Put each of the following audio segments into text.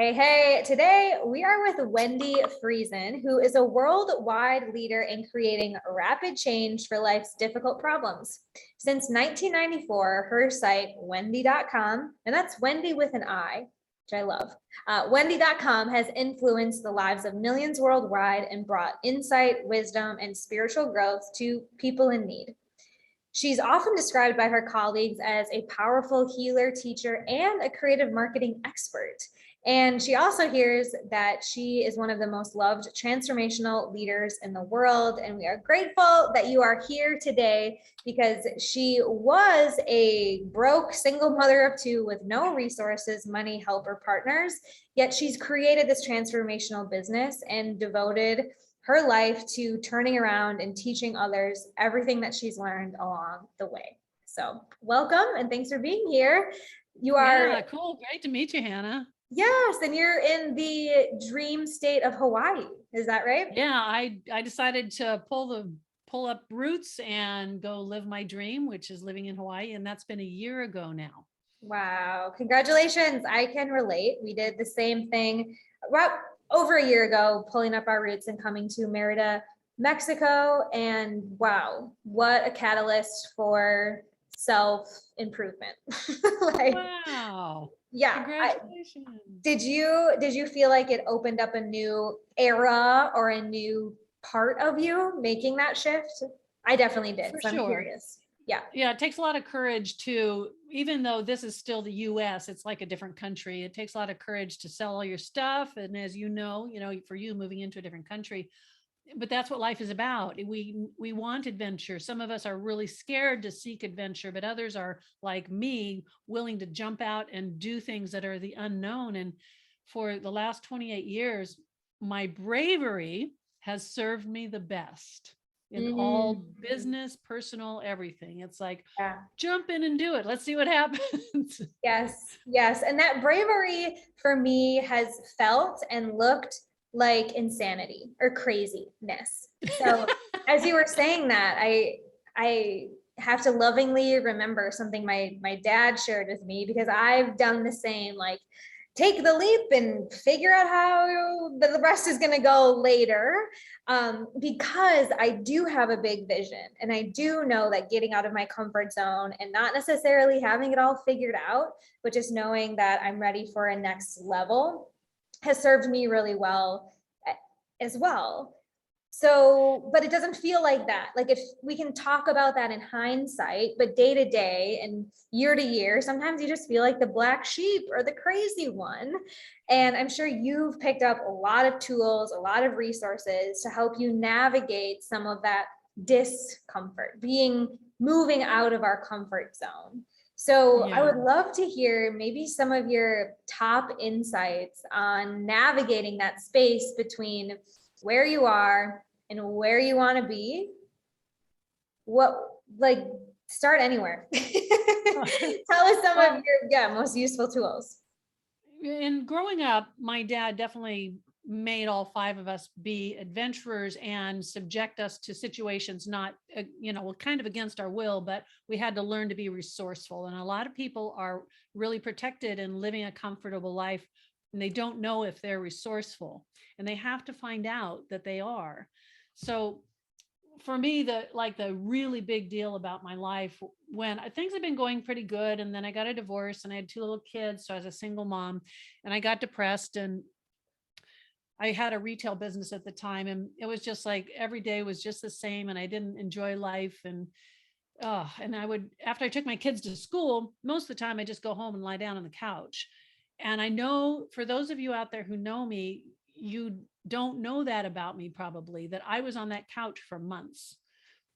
Hey, today we are with Wendi Friesen, who is a worldwide leader in creating rapid change for life's difficult problems. Since 1994, her site, Wendi.com, and that's Wendi with an I, which I love, Wendi.com has influenced the lives of millions worldwide and brought insight, wisdom, and spiritual growth to people in need. She's often described by her colleagues as a powerful healer, teacher, and a creative marketing expert. And she also hears that she is one of the most loved transformational leaders in the world. And we are grateful that you are here today because she was a broke single mother of two with no resources, money, help, or partners. Yet she's created this transformational business and devoted her life to turning around and teaching others everything that she's learned along the way. So welcome and thanks for being here. You are cool. Great to meet you, Hannah. Yes, and you're in the dream state of Hawaii. Is that right? Yeah, I decided to pull up roots and go live my dream, which is living in Hawaii, and that's been a year ago now. Wow, congratulations. I can relate. We did the same thing about over a year ago, pulling up our roots and coming to Merida, Mexico. And wow, what a catalyst for self-improvement. Wow. Yeah. Congratulations. Did you feel like it opened up a new era or a new part of you making that shift? I definitely did. For so I'm sure. curious. Yeah. Yeah, it takes a lot of courage to, even though this is still the US, it's like a different country. It takes a lot of courage to sell all your stuff. And as you know, for you moving into a different country, but that's what life is about. We want adventure. Some of us are really scared to seek adventure, but others are like me, willing to jump out and do things that are the unknown. And for the last 28 years, my bravery has served me the best in all business, personal, everything. It's like, jump in and do it. Let's see what happens. Yes. And that bravery for me has felt and looked like insanity or craziness. So as you were saying that, I have to lovingly remember something my dad shared with me, because I've done the same, like take the leap and figure out how the rest is going to go later. Because I do have a big vision, and I do know that getting out of my comfort zone and not necessarily having it all figured out, but just knowing that I'm ready for a next level has served me really well as well. So, but it doesn't feel like that. Like if we can talk about that in hindsight, but day to day and year to year, sometimes you just feel like the black sheep or the crazy one. And I'm sure you've picked up a lot of tools, a lot of resources to help you navigate some of that discomfort, moving out of our comfort zone. So I would love to hear maybe some of your top insights on navigating that space between where you are and where you want to be. Start anywhere. Tell us some of your most useful tools. In growing up, my dad definitely made all five of us be adventurers and subject us to situations not kind of against our will, but we had to learn to be resourceful. And a lot of people are really protected and living a comfortable life, and they don't know if they're resourceful, and they have to find out that they are. So for me, the really big deal about my life, when things had been going pretty good, and then I got a divorce and I had two little kids, so I was a single mom, and I got depressed, and I had a retail business at the time, and it was just like every day was just the same, and I didn't enjoy life. And I would, after I took my kids to school, most of the time I just go home and lie down on the couch. And I know for those of you out there who know me, you don't know that about me, probably, that I was on that couch for months,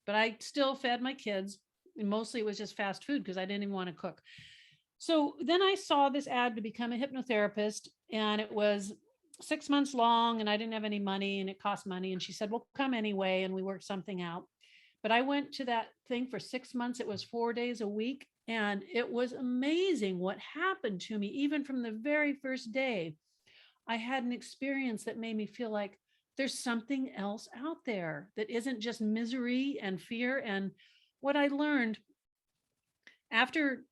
but I still fed my kids. And mostly it was just fast food because I didn't even want to cook. So then I saw this ad to become a hypnotherapist, and it was 6 months long, and I didn't have any money, and it cost money. And she said, well, come anyway. And we worked something out. But I went to that thing for 6 months. It was 4 days a week. And it was amazing what happened to me. Even from the very first day, I had an experience that made me feel like there's something else out there that isn't just misery and fear. And what I learned after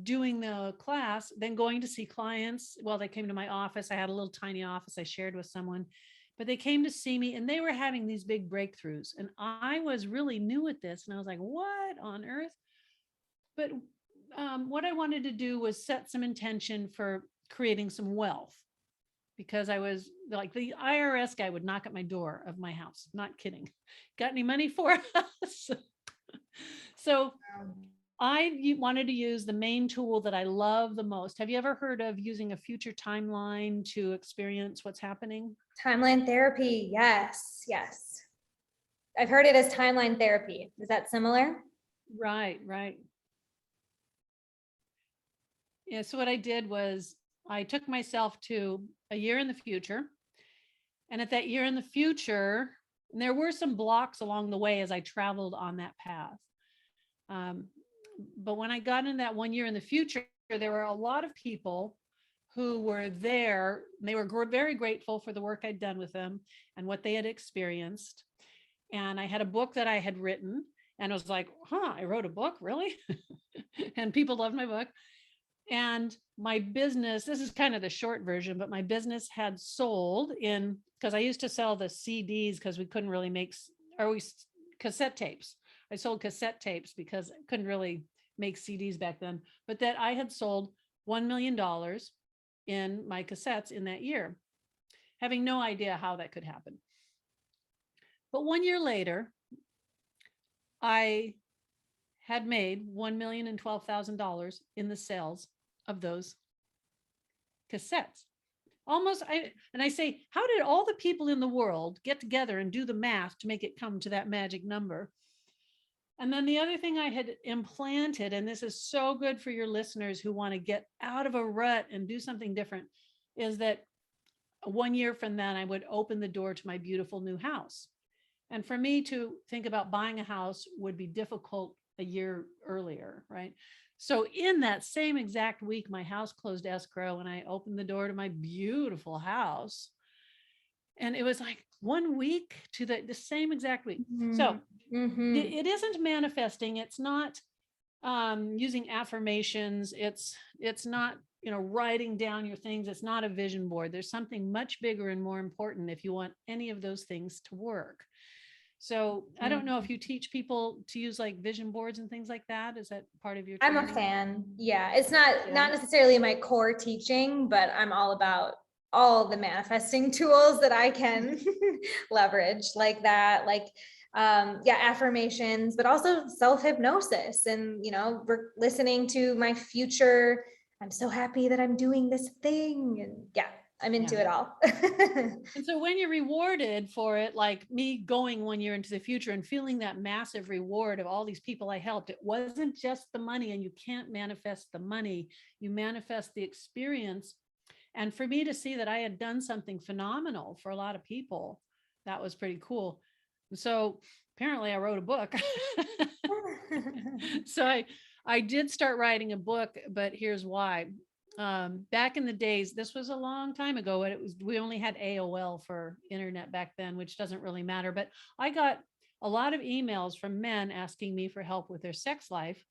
doing the class, then going to see clients. Well, they came to my office. I had a little tiny office I shared with someone, but they came to see me and they were having these big breakthroughs. And I was really new at this. And I was like, what on earth? But what I wanted to do was set some intention for creating some wealth, because I was like, the IRS guy would knock at my door of my house. Not kidding. Got any money for us? So I wanted to use the main tool that I love the most. Have you ever heard of using a future timeline to experience what's happening? Timeline therapy. Yes. Yes. I've heard it as timeline therapy. Is that similar? Right, right. Yeah. So what I did was I took myself to a year in the future. And at that year in the future, and there were some blocks along the way as I traveled on that path. But when I got in that 1 year in the future, there were a lot of people who were there. They were very grateful for the work I'd done with them and what they had experienced. And I had a book that I had written, and I was like, I wrote a book, really? And people loved my book. And my business, this is kind of the short version, but my business had sold in, because I used to sell the CDs because we couldn't really make, cassette tapes. I sold cassette tapes because I couldn't really make CDs back then, but that I had sold $1 million in my cassettes in that year, having no idea how that could happen. But 1 year later, I had made $1,012,000 in the sales of those cassettes. Almost, I say, how did all the people in the world get together and do the math to make it come to that magic number? And then the other thing I had implanted, and this is so good for your listeners who want to get out of a rut and do something different, is that 1 year from then, I would open the door to my beautiful new house. And for me to think about buying a house would be difficult a year earlier, right? So in that same exact week, my house closed escrow and I opened the door to my beautiful house. And it was like 1 week to the same exact week. Mm-hmm. So it isn't manifesting. It's not using affirmations. It's not, writing down your things. It's not a vision board. There's something much bigger and more important if you want any of those things to work. So I don't know if you teach people to use like vision boards and things like that. Is that part of your training? I'm a fan. Yeah. It's not necessarily my core teaching, but I'm all about all the manifesting tools that I can leverage like that, like, affirmations, but also self-hypnosis and, we're listening to my future. I'm so happy that I'm doing this thing. And I'm into it all. And so when you're rewarded for it, like me going 1 year into the future and feeling that massive reward of all these people I helped, it wasn't just the money, and you can't manifest the money, you manifest the experience. And for me to see that I had done something phenomenal for a lot of people, that was pretty cool. And so apparently I wrote a book. So I did start writing a book, but here's why. Back in the days, this was a long time ago. We only had AOL for internet back then, which doesn't really matter. But I got a lot of emails from men asking me for help with their sex life,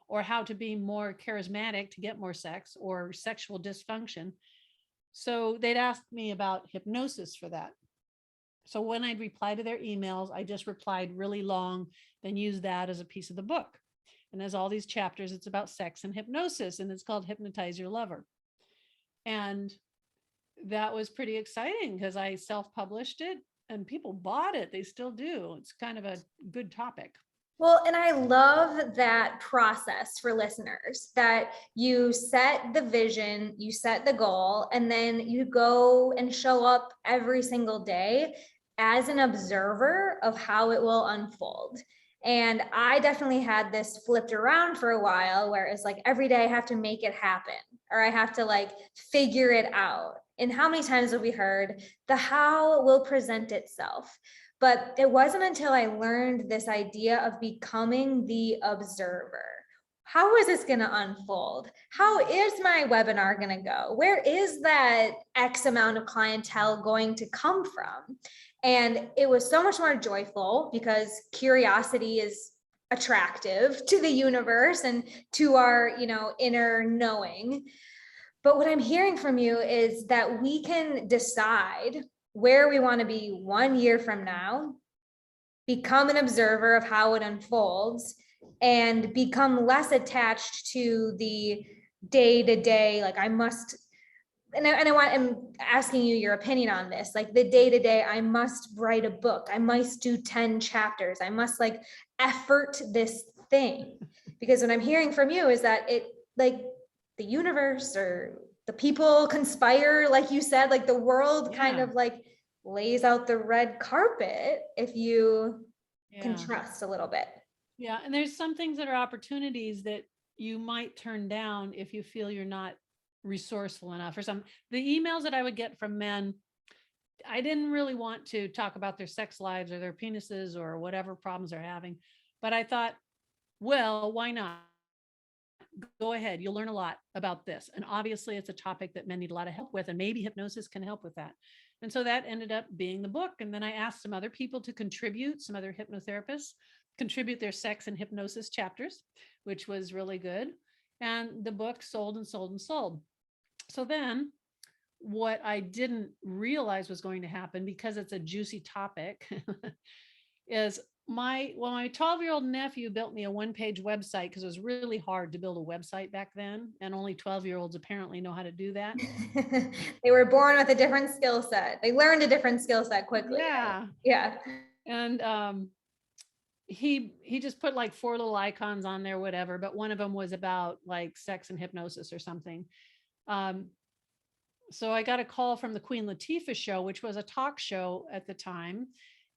or how to be more charismatic to get more sex, or sexual dysfunction. So they'd ask me about hypnosis for that. So when I'd reply to their emails, I just replied really long, then use that as a piece of the book. And there's all these chapters. It's about sex and hypnosis, and it's called Hypnotize Your Lover. And that was pretty exciting because I self-published it and people bought it. They still do. It's kind of a good topic. Well, and I love that process for listeners, that you set the vision, you set the goal, and then you go and show up every single day as an observer of how it will unfold. And I definitely had this flipped around for a while, where it's like every day I have to make it happen, or I have to like figure it out. And how many times have we heard the how will present itself? But it wasn't until I learned this idea of becoming the observer. How is this going to unfold? How is my webinar going to go? Where is that X amount of clientele going to come from? And it was so much more joyful because curiosity is attractive to the universe and to our, inner knowing. But what I'm hearing from you is that we can decide where we want to be 1 year from now, become an observer of how it unfolds, and become less attached to the day-to-day, like I must, I'm asking you your opinion on this, like the day-to-day, I must write a book, I must do 10 chapters, I must like effort this thing. Because what I'm hearing from you is that it, like, the universe or the people conspire, like you said, like the world kind of like lays out the red carpet if you can trust a little bit. Yeah. And there's some things that are opportunities that you might turn down if you feel you're not resourceful enough. Or some, the emails that I would get from men, I didn't really want to talk about their sex lives or their penises or whatever problems they're having. But I thought, well, why not? Go ahead. You'll learn a lot about this. And obviously it's a topic that men need a lot of help with, and maybe hypnosis can help with that. And so that ended up being the book. And then I asked some other people to contribute, some other hypnotherapists, contribute their sex and hypnosis chapters, which was really good. And the book sold and sold and sold. So then what I didn't realize was going to happen, because it's a juicy topic, is my 12-year-old nephew built me a one-page website, because it was really hard to build a website back then. And only 12-year-olds apparently know how to do that. They were born with a different skill set. They learned a different skill set quickly. Yeah. Right? Yeah. And he just put like 4 little icons on there, whatever. But one of them was about like sex and hypnosis or something. So I got a call from the Queen Latifa Show, which was a talk show at the time.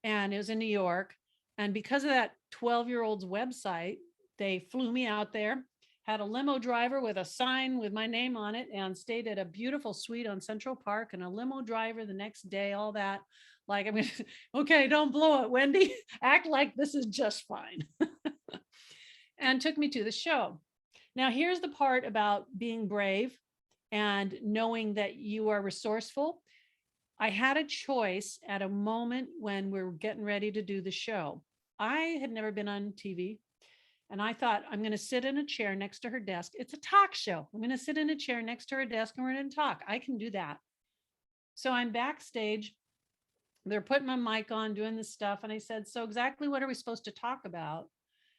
And it was in New York. And because of that 12-year-old's website, they flew me out there, had a limo driver with a sign with my name on it, and stayed at a beautiful suite on Central Park, and a limo driver the next day, all that. Like, I mean, okay, don't blow it, Wendi. Act like this is just fine. And took me to the show. Now, here's the part about being brave and knowing that you are resourceful. I had a choice at a moment when we were getting ready to do the show. I had never been on TV, and I thought, I'm going to sit in a chair next to her desk. It's a talk show. I'm going to sit in a chair next to her desk and we're going to talk. I can do that. So I'm backstage. They're putting my mic on, doing this stuff. And I said, so exactly what are we supposed to talk about?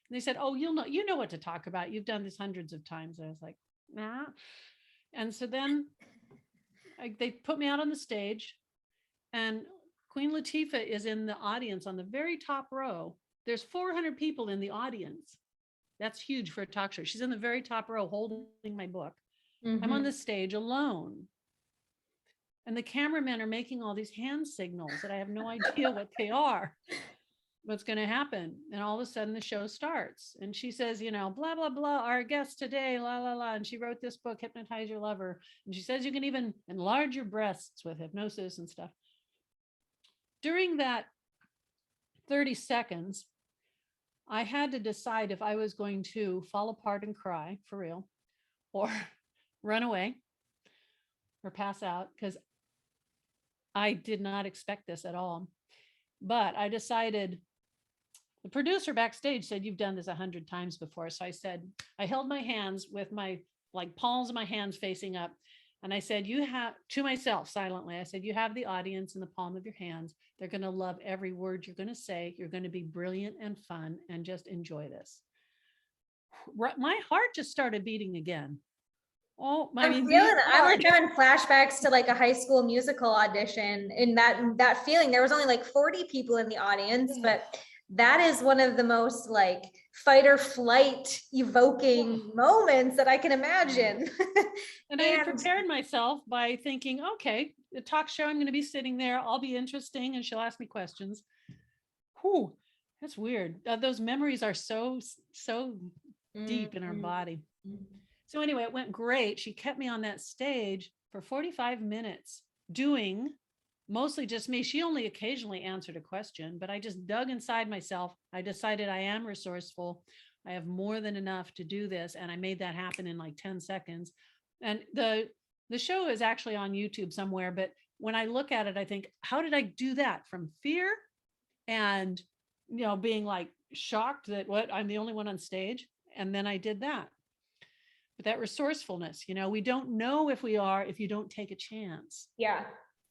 And they said, oh, you know what to talk about. You've done this hundreds of times. And I was like, nah. And so then they put me out on the stage, and Queen Latifah is in the audience on the very top row. There's 400 people in the audience. That's huge for a talk show. She's in the very top row holding my book. Mm-hmm. I'm on the stage alone. And the cameramen are making all these hand signals that I have no idea what they are, what's going to happen. And all of a sudden the show starts. And she says, blah, blah, blah, our guest today, la, la, la. And she wrote this book, Hypnotize Your Lover. And she says, you can even enlarge your breasts with hypnosis and stuff. During that 30 seconds, I had to decide if I was going to fall apart and cry for real, or run away, or pass out, because I did not expect this at all. But I decided, the producer backstage said, you've done this 100 times before. So I said, I held my hands with my palms of my hands facing up. And I said, you have, to myself silently, I said, you have the audience in the palm of your hands. They're going to love every word you're going to say. You're going to be brilliant and fun, and just enjoy this. My heart just started beating again. Oh, I'm feeling it. I'm like having flashbacks to like a high school musical audition. In that feeling, there was only like 40 people in the audience, but that is one of the most like fight or flight evoking moments that I can imagine. And I had prepared myself by thinking, okay, the talk show, I'm going to be sitting there. I'll be interesting, and she'll ask me questions. Whew, that's weird. Those memories are so deep in our body. So anyway, it went great. She kept me on that stage for 45 minutes doing mostly just me. She only occasionally answered a question, but I just dug inside myself. I decided I am resourceful. I have more than enough to do this. And I made that happen in like 10 seconds. And the show is actually on YouTube somewhere. But when I look at it, I think, how did I do that from fear and, being like shocked that I'm the only one on stage. And then I did that. But that resourcefulness, we don't know if we are, if you don't take a chance. Yeah.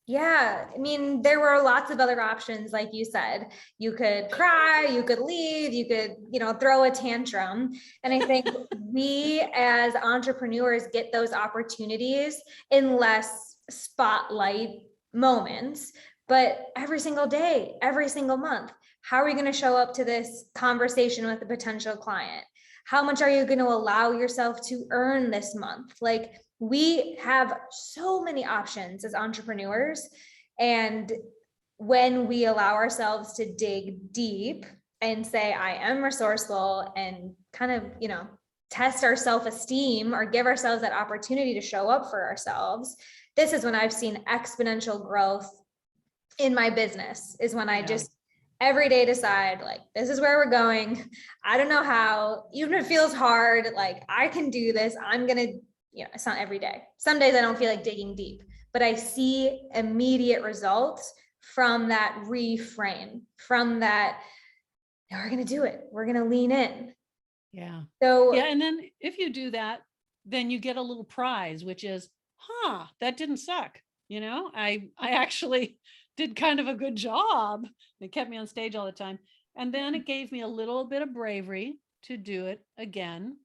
Yeah. I mean, there were lots of other options. Like you said, you could cry, you could leave, you could, throw a tantrum. And I think we as entrepreneurs get those opportunities in less spotlight moments, but every single day, every single month, how are we going to show up to this conversation with a potential client? How much are you going to allow yourself to earn this month? Like, we have so many options as entrepreneurs. And when we allow ourselves to dig deep and say, I am resourceful, and kind of, test our self-esteem or give ourselves that opportunity to show up for ourselves, this is when I've seen exponential growth in my business, is when I just every day decide, like, this is where we're going. I don't know how, even if it feels hard, like, I can do this. I'm going to, it's not every day. Some days I don't feel like digging deep, but I see immediate results from that reframe, from that, we're going to do it. We're going to lean in. Yeah. So, yeah. And then if you do that, then you get a little prize, which is, that didn't suck. I actually did kind of a good job. They kept me on stage all the time. And then it gave me a little bit of bravery to do it again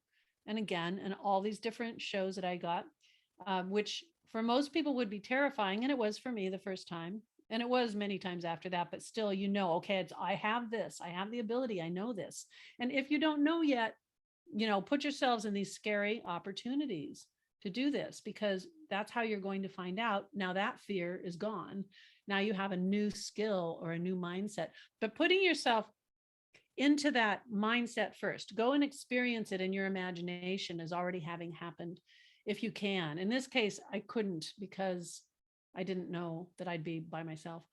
and again, and all these different shows that I got, which for most people would be terrifying. And it was for me the first time. And it was many times after that, but still, okay, I have this, I have the ability, I know this. And if you don't know yet, put yourselves in these scary opportunities to do this, because that's how you're going to find out. Now that fear is gone. Now you have a new skill or a new mindset, but putting yourself into that mindset first, go and experience it in your imagination as already having happened. If you can. In this case, I couldn't, because I didn't know that I'd be by myself,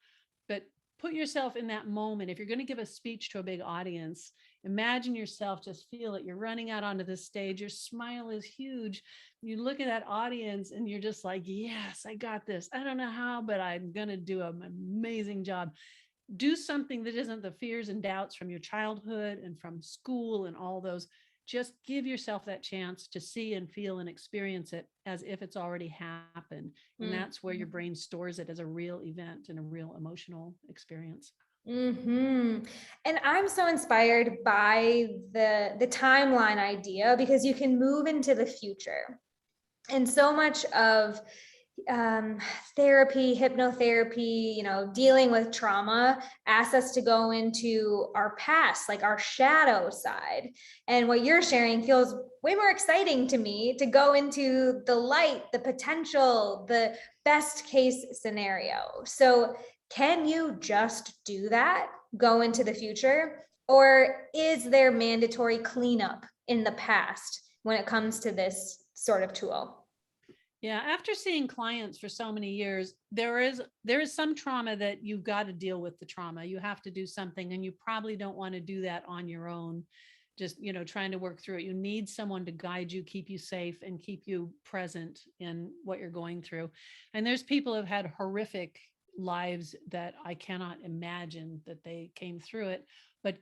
but put yourself in that moment. If you're going to give a speech to a big audience, imagine yourself, just feel it. You're running out onto the stage. Your smile is huge. You look at that audience and you're just like, yes, I got this. I don't know how, but I'm going to do an amazing job. Do something that isn't the fears and doubts from your childhood and from school and all those. Just give yourself that chance to see and feel and experience it as if it's already happened. And that's where your brain stores it as a real event and a real emotional experience. And I'm so inspired by the timeline idea, because you can move into the future. And so much of therapy, hypnotherapy, dealing with trauma asks us to go into our past, like our shadow side. And what you're sharing feels way more exciting to me, to go into the light, the potential, the best case scenario. So can you just do that? Go into the future? Or is there mandatory cleanup in the past when it comes to this sort of tool? Yeah, after seeing clients for so many years, there is some trauma that you've got to deal with the trauma. You have to do something, and you probably don't want to do that on your own, just, trying to work through it. You need someone to guide you, keep you safe, and keep you present in what you're going through. And there's people who've had horrific lives that I cannot imagine that they came through it, but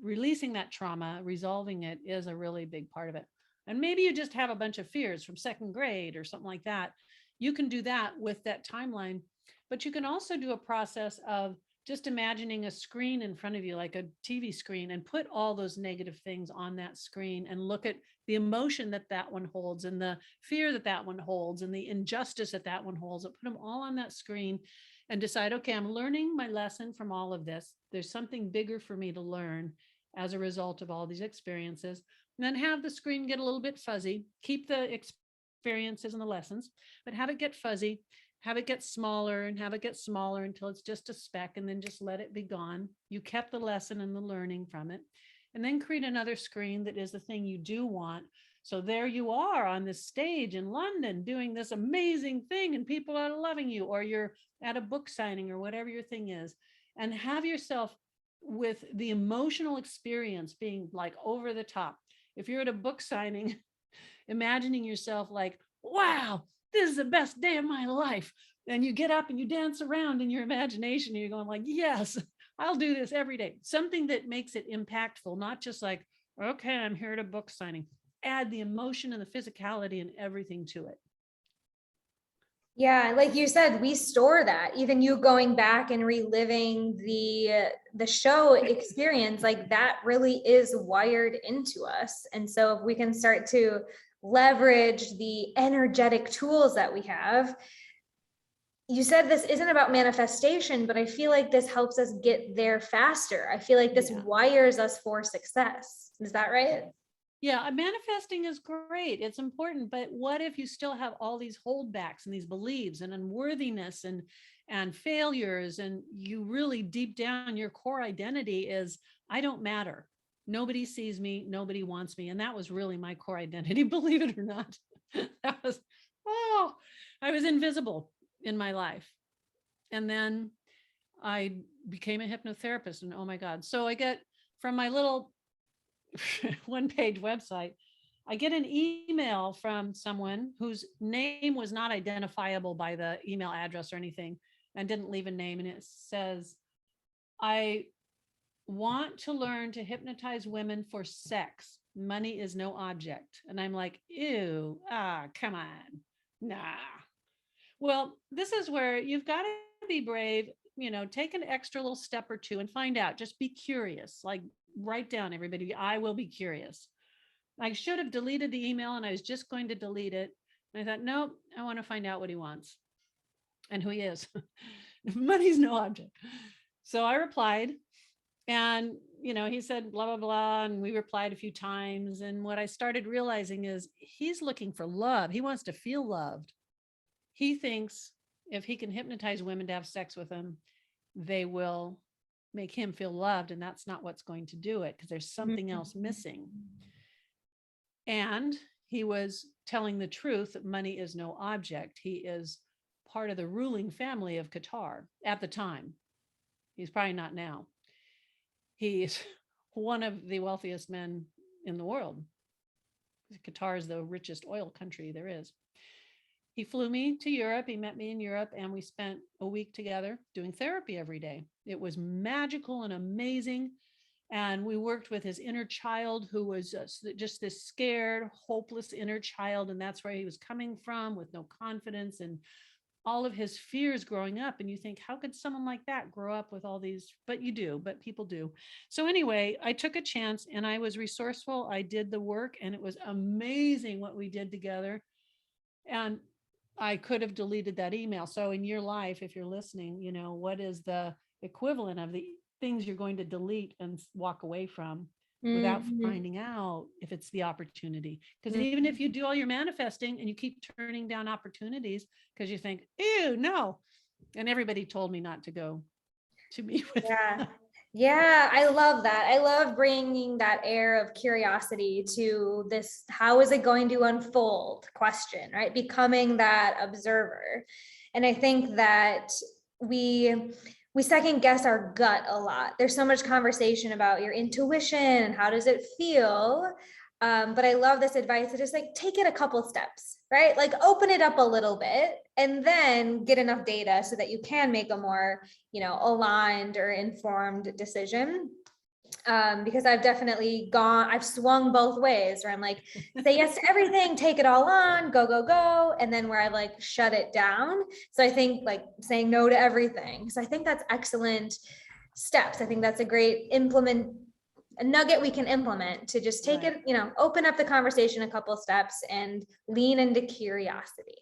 releasing that trauma, resolving it, is a really big part of it. And maybe you just have a bunch of fears from second grade or something like that. You can do that with that timeline, but you can also do a process of just imagining a screen in front of you, like a TV screen, and put all those negative things on that screen and look at the emotion that one holds, and the fear that one holds, and the injustice that one holds. Put them all on that screen and decide, okay, I'm learning my lesson from all of this. There's something bigger for me to learn as a result of all these experiences. And then have the screen get a little bit fuzzy. Keep the experiences and the lessons, but have it get fuzzy, have it get smaller, and have it get smaller until it's just a speck, and then just let it be gone. You kept the lesson and the learning from it. And then create another screen that is the thing you do want. So there you are on this stage in London doing this amazing thing, and people are loving you, or you're at a book signing or whatever your thing is, and have yourself with the emotional experience being like over the top. If you're at a book signing, imagining yourself like, wow, this is the best day of my life. And you get up and you dance around in your imagination, and you're going like, yes, I'll do this every day. Something that makes it impactful, not just like, okay, I'm here at a book signing. Add the emotion and the physicality and everything to it. Yeah, like you said, we store that. Even you going back and reliving the show experience, like that really is wired into us. And so if we can start to leverage the energetic tools that we have, you said this isn't about manifestation, but I feel like this helps us get there faster. I feel like this wires us for success. Is that right? Yeah, manifesting is great. It's important. But what if you still have all these holdbacks and these beliefs and unworthiness and failures, and you really deep down your core identity is, I don't matter. Nobody sees me. Nobody wants me. And that was really my core identity, believe it or not. That was, I was invisible in my life. And then I became a hypnotherapist, and oh my God. So I get from my little one-page website, I get an email from someone whose name was not identifiable by the email address or anything, and didn't leave a name. And it says, I want to learn to hypnotize women for sex. Money is no object. And I'm like, ew, come on. Nah. Well, this is where you've got to be brave, take an extra little step or two and find out. Just be curious. Like, write down, everybody, I will be curious. I should have deleted the email, and I was just going to delete it. And I thought, nope, I want to find out what he wants and who he is. Money's no object. So I replied, and, he said, blah, blah, blah. And we replied a few times. And what I started realizing is he's looking for love. He wants to feel loved. He thinks if he can hypnotize women to have sex with him, they will make him feel loved. And that's not what's going to do it, because there's something else missing. And he was telling the truth that money is no object. He is part of the ruling family of Qatar at the time. He's probably not now. He's one of the wealthiest men in the world. Qatar is the richest oil country there is. He flew me to Europe. He met me in Europe, and we spent a week together doing therapy every day. It was magical and amazing. And we worked with his inner child, who was just this scared, hopeless inner child. And that's where he was coming from, with no confidence and all of his fears growing up. And you think, how could someone like that grow up with all these? But you do, but people do. So anyway, I took a chance, and I was resourceful. I did the work, and it was amazing what we did together. And I could have deleted that email. So in your life, if you're listening, what is the equivalent of the things you're going to delete and walk away from without finding out if it's the opportunity? Because even if you do all your manifesting and you keep turning down opportunities because you think, ew, no. And everybody told me not to go to meet with them. Yeah, I love that. I love bringing that air of curiosity to this, how is it going to unfold question, right? Becoming that observer. And I think that we second guess our gut a lot. There's so much conversation about your intuition and how does it feel? But I love this advice to just like take it a couple steps, right? Like open it up a little bit and then get enough data so that you can make a more, aligned or informed decision. Because I've definitely I've swung both ways where I'm like, say yes to everything, take it all on, go, go, go. And then where I like shut it down. So I think like saying no to everything. So I think that's excellent steps. I think that's a great a nugget we can implement to just take it, open up the conversation a couple steps and lean into curiosity.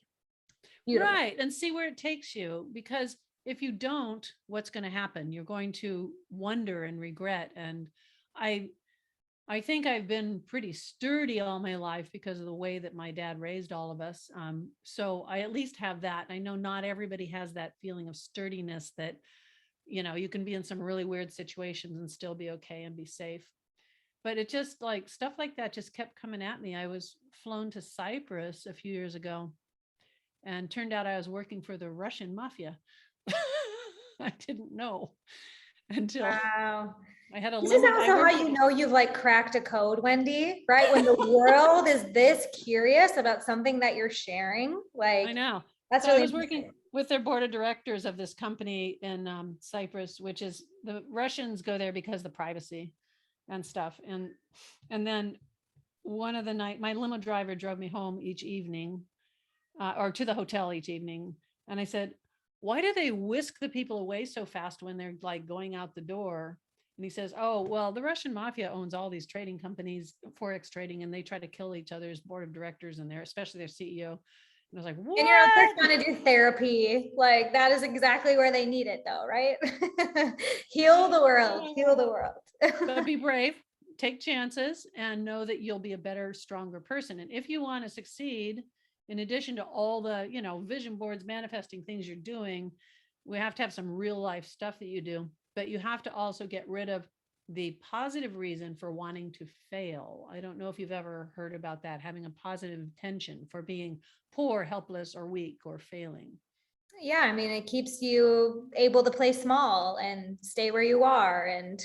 Beautiful. Right. And see where it takes you, because if you don't, what's going to happen? You're going to wonder and regret. And I think I've been pretty sturdy all my life because of the way that my dad raised all of us. So I at least have that. I know not everybody has that feeling of sturdiness that, you can be in some really weird situations and still be okay and be safe. But it just like stuff like that just kept coming at me. I was flown to Cyprus a few years ago, and turned out I was working for the Russian mafia. I didn't know until wow. I had a This is also how you know you've like cracked a code, Wendi, right? When the world is this curious about something that you're sharing. Like, I know. That's So I really was working with their board of directors of this company in Cyprus, which is the Russians go there because of the privacy and stuff. And then one of the night, my limo driver drove me home each evening, or to the hotel each evening. And I said, why do they whisk the people away so fast when they're like going out the door? And he says, oh, well, the Russian mafia owns all these trading companies, Forex trading, and they try to kill each other's board of directors and especially their CEO. And I was like, what? And you're out there trying to do therapy. Like that is exactly where they need it though, right? Heal the world, heal the world. But be brave, take chances, and know that you'll be a better, stronger person. And if you want to succeed, in addition to all the, vision boards, manifesting things you're doing, we have to have some real life stuff that you do, but you have to also get rid of the positive reason for wanting to fail. I don't know if you've ever heard about that, having a positive intention for being poor, helpless, or weak, or failing. Yeah, I mean, it keeps you able to play small and stay where you are and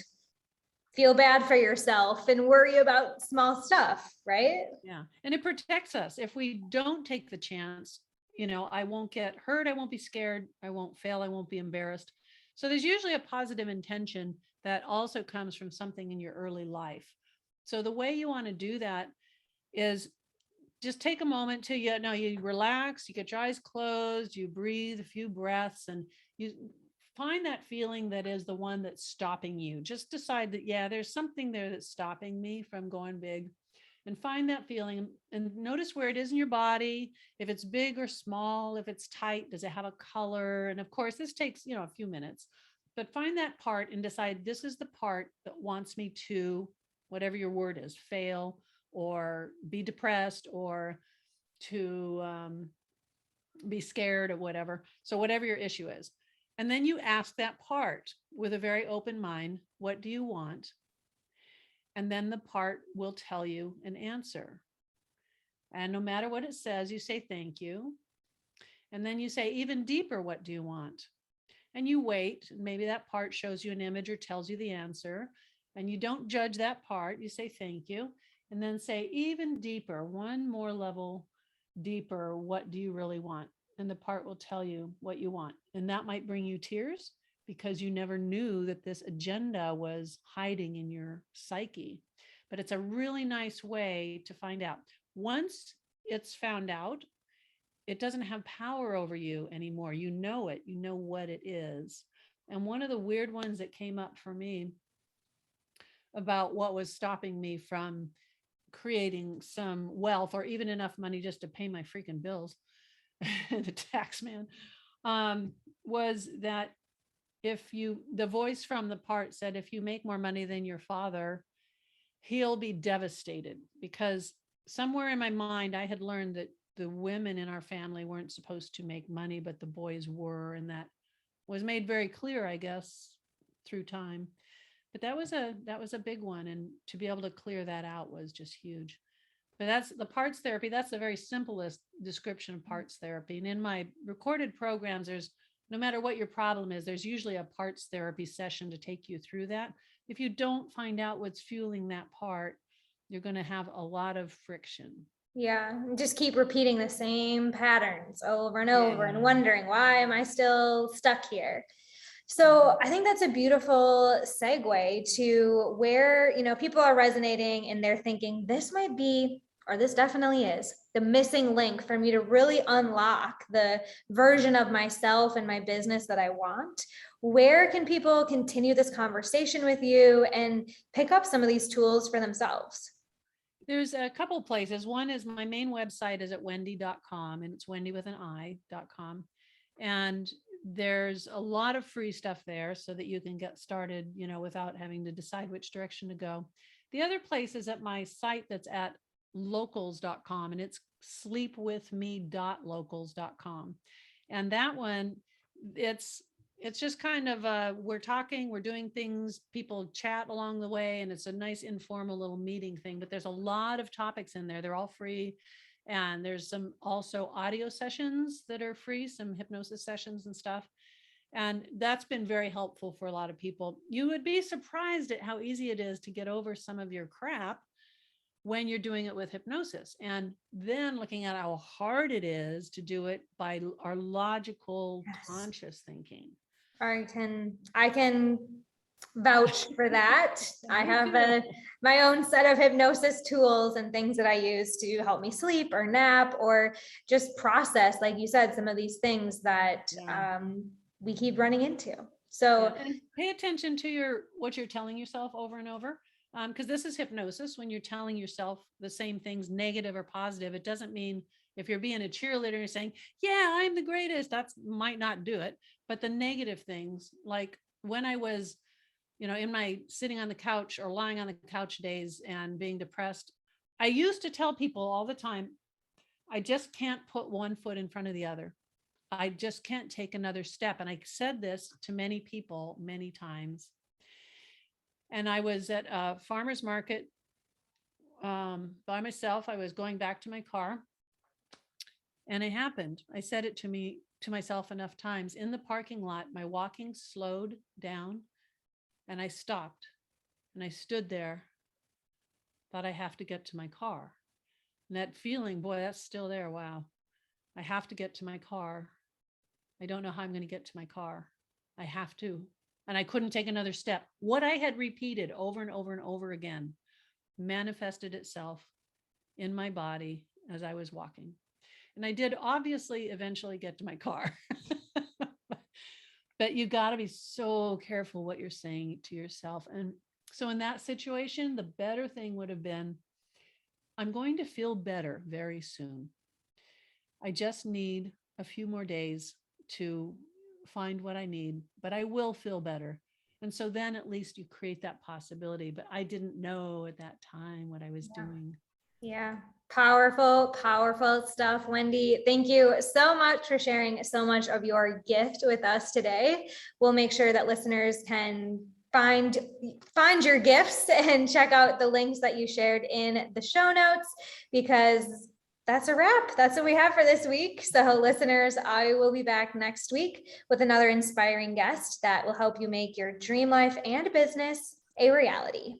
feel bad for yourself and worry about small stuff, right? Yeah. And it protects us. If we don't take the chance, I won't get hurt. I won't be scared. I won't fail. I won't be embarrassed. So there's usually a positive intention that also comes from something in your early life. So the way you want to do that is just take a moment to, you relax, you get your eyes closed, you breathe a few breaths, and you find that feeling that is the one that's stopping you. Just decide that, yeah, there's something there that's stopping me from going big, and find that feeling and notice where it is in your body. If it's big or small, if it's tight, does it have a color? And of course, this takes, a few minutes, but find that part and decide this is the part that wants me to, whatever your word is, fail or be depressed or to be scared or whatever. So whatever your issue is. And then you ask that part with a very open mind, what do you want? And then the part will tell you an answer. And no matter what it says, you say thank you. And then you say even deeper, what do you want? And you wait. Maybe that part shows you an image or tells you the answer. And you don't judge that part. You say thank you. And then say even deeper, one more level deeper, what do you really want? And the part will tell you what you want. And that might bring you tears because you never knew that this agenda was hiding in your psyche. But it's a really nice way to find out. Once it's found out, it doesn't have power over you anymore. You know it, you know what it is. And one of the weird ones that came up for me about what was stopping me from creating some wealth or even enough money just to pay my freaking bills, the tax man, was that the voice from the part said, if you make more money than your father, he'll be devastated. Because somewhere in my mind, I had learned that the women in our family weren't supposed to make money, but the boys were. And that was made very clear, I guess, through time. But that was a big one. And to be able to clear that out was just huge. But that's the parts therapy. That's the very simplest description of parts therapy. And in my recorded programs, there's, no matter what your problem is, there's usually a parts therapy session to take you through that. If you don't find out what's fueling that part, you're going to have a lot of friction. Yeah, just keep repeating the same patterns over and over and wondering, why am I still stuck here? So I think that's a beautiful segue to where, people are resonating and they're thinking this might be, or this definitely is the missing link for me to really unlock the version of myself and my business that I want. Where can people continue this conversation with you and pick up some of these tools for themselves? There's a couple places. One is my main website is at wendi.com, and it's Wendi with an I.com. And there's a lot of free stuff there so that you can get started, without having to decide which direction to go. The other place is at my site that's at locals.com, and it's sleepwithme.locals.com. And that one, it's just kind of we're talking, we're doing things, people chat along the way, and it's a nice informal little meeting thing. But there's a lot of topics in there. They're all free. And there's some also audio sessions that are free, some hypnosis sessions and stuff. And that's been very helpful for a lot of people. You would be surprised at how easy it is to get over some of your crap when you're doing it with hypnosis, and then looking at how hard it is to do it by our logical, conscious thinking. I can vouch for that. I Me have too. my own set of hypnosis tools and things that I use to help me sleep or nap or just process, like you said, some of these things that we keep running into. So and pay attention to what you're telling yourself over and over. Because this is hypnosis. When you're telling yourself the same things, negative or positive, it doesn't mean if you're being a cheerleader, you're saying, yeah, I'm the greatest. That might not do it. But the negative things, like when I was, in my sitting on the couch or lying on the couch days and being depressed, I used to tell people all the time, I just can't put one foot in front of the other. I just can't take another step. And I said this to many people many times. And I was at a farmer's market by myself. I was going back to my car, and it happened. I said it to myself enough times. In the parking lot, my walking slowed down, and I stopped, and I stood there, thought I have to get to my car. And that feeling, boy, that's still there. Wow. I have to get to my car. I don't know how I'm going to get to my car. I have to. And I couldn't take another step. What I had repeated over and over and over again manifested itself in my body as I was walking. And I did obviously eventually get to my car. But you got to be so careful what you're saying to yourself. And so in that situation, the better thing would have been, I'm going to feel better very soon. I just need a few more days to find what I need, but I will feel better. And so then at least you create that possibility. But I didn't know at that time what I was doing. Yeah. Powerful, powerful stuff, Wendi. Thank you so much for sharing so much of your gift with us today. We'll make sure that listeners can find your gifts and check out the links that you shared in the show notes, because that's a wrap. That's what we have for this week. So listeners, I will be back next week with another inspiring guest that will help you make your dream life and business a reality.